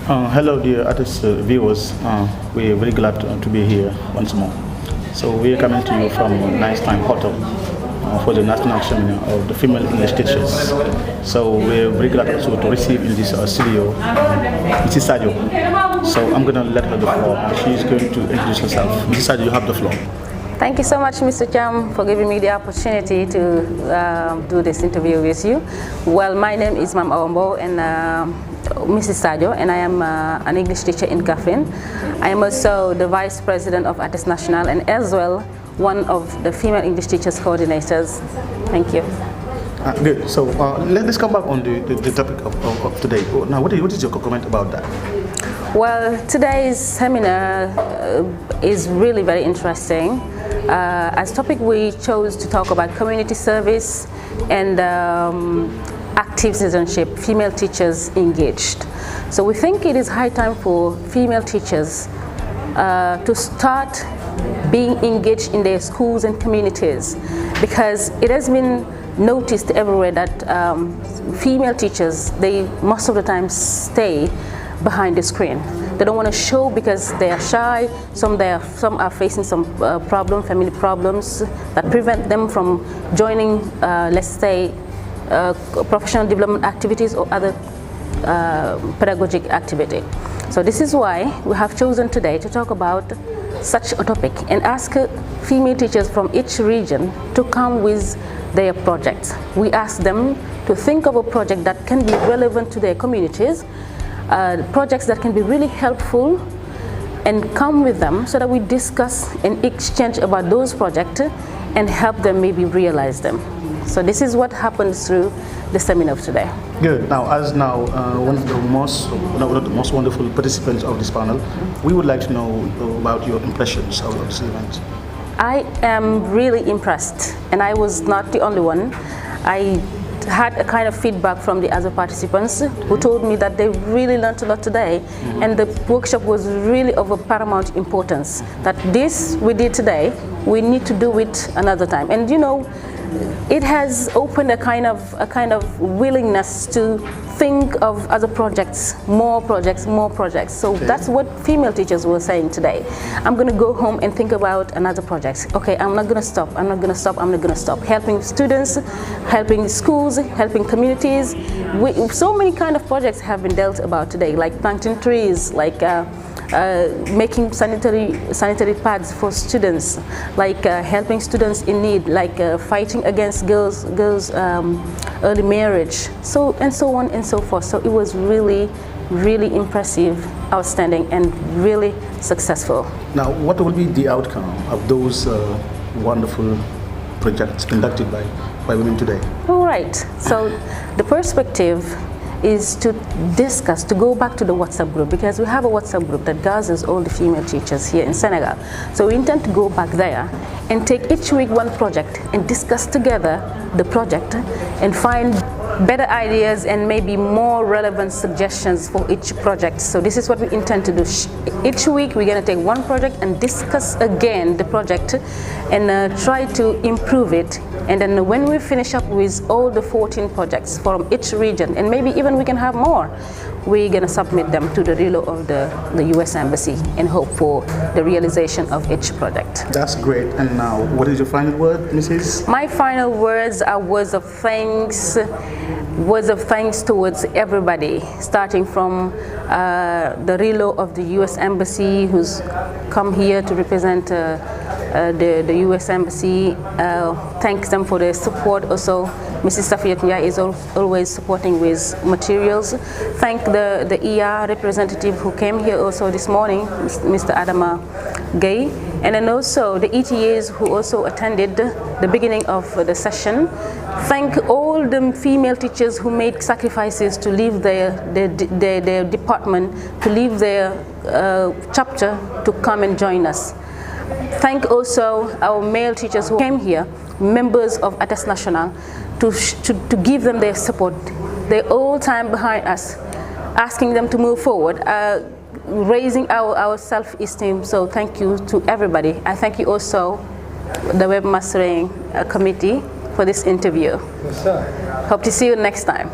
Hello, dear ATES viewers. We're very glad to be here once more. So we're coming to you from Nice Time Hotel for the national seminar of the female English teachers. So we're very glad also to receive in this studio Mrs. Sadio. So I'm going to let her the floor. She's going to introduce herself. Mrs. Sadio, you have the floor. Thank you so much, Mr. Cham, for giving me the opportunity to do this interview with you. Well, my name is Mbow and Mrs. Sadio, and I am an English teacher in Kafrin. I am also the Vice President of ATES National and as well one of the female English teachers coordinators. Thank you. Good. So let's come back on the topic of today. Now, what is your comment about that? Well, today's seminar is really very interesting. As topic, we chose to talk about community service and active citizenship, female teachers engaged. So we think it is high time for female teachers to start being engaged in their schools and communities, because it has been noticed everywhere that female teachers, they most of the time stay behind the screen. They don't want to show because they are shy. Some are facing some family problems that prevent them from joining, let's say, professional development activities or other pedagogic activity. So this is why we have chosen today to talk about such a topic and ask female teachers from each region to come with their projects. We ask them to think of a project that can be relevant to their communities, projects that can be really helpful, and come with them so that we discuss and exchange about those projects and help them maybe realize them. So this is what happens through the seminar today. Good. Now, as one of the most wonderful participants of this panel, we would like to know about your impressions of this event. I am really impressed, and I was not the only one. I had a kind of feedback from the other participants who told me that they really learned a lot today, and the workshop was really of a paramount importance. That this we did today, we need to do it another time. And you know, it has opened a kind of willingness to think of other projects, more projects, more projects. So that's what female teachers were saying today. I'm going to go home and think about another project. Okay, I'm not going to stop. I'm not going to stop. I'm not going to stop. Helping students, helping schools, helping communities. So many kind of projects have been dealt about today, like planting trees, like making sanitary pads for students, like helping students in need, like fighting against girls early marriage, so on and so forth. So it was really impressive, outstanding, and really successful. Now, what will be the outcome of those wonderful projects conducted by women today? All right. So the perspective is to discuss, to go back to the WhatsApp group, because we have a WhatsApp group that gathers all the female teachers here in Senegal. So we intend to go back there and take each week one project and discuss together the project and find better ideas and maybe more relevant suggestions for each project. So this is what we intend to do. Each week we're going to take one project and discuss again the project and try to improve it. And then when we finish up with all the 14 projects from each region, and maybe even we can have more, we're going to submit them to the RELO of the US Embassy and hope for the realization of each project. That's great. And now, what is your final word, Mrs.? My final words are words of thanks towards everybody, starting from the RELO of the US Embassy, who's come here to represent the US Embassy. Thanks them for their support. Also, Mrs. Safiyat Ndiaye is always supporting with materials. Thank the ER representative who came here also this morning, Mr. Adama Gay, and then also the ETAs who also attended the beginning of the session. Thank all the female teachers who made sacrifices to leave their department, to leave their chapter to come and join us. Thank also our male teachers who came here, members of ATES National, to give them their support. They're all time behind us, asking them to move forward, raising our self-esteem. So thank you to everybody. I thank you also the webmastering committee for this interview. Yes, sir. Hope to see you next time.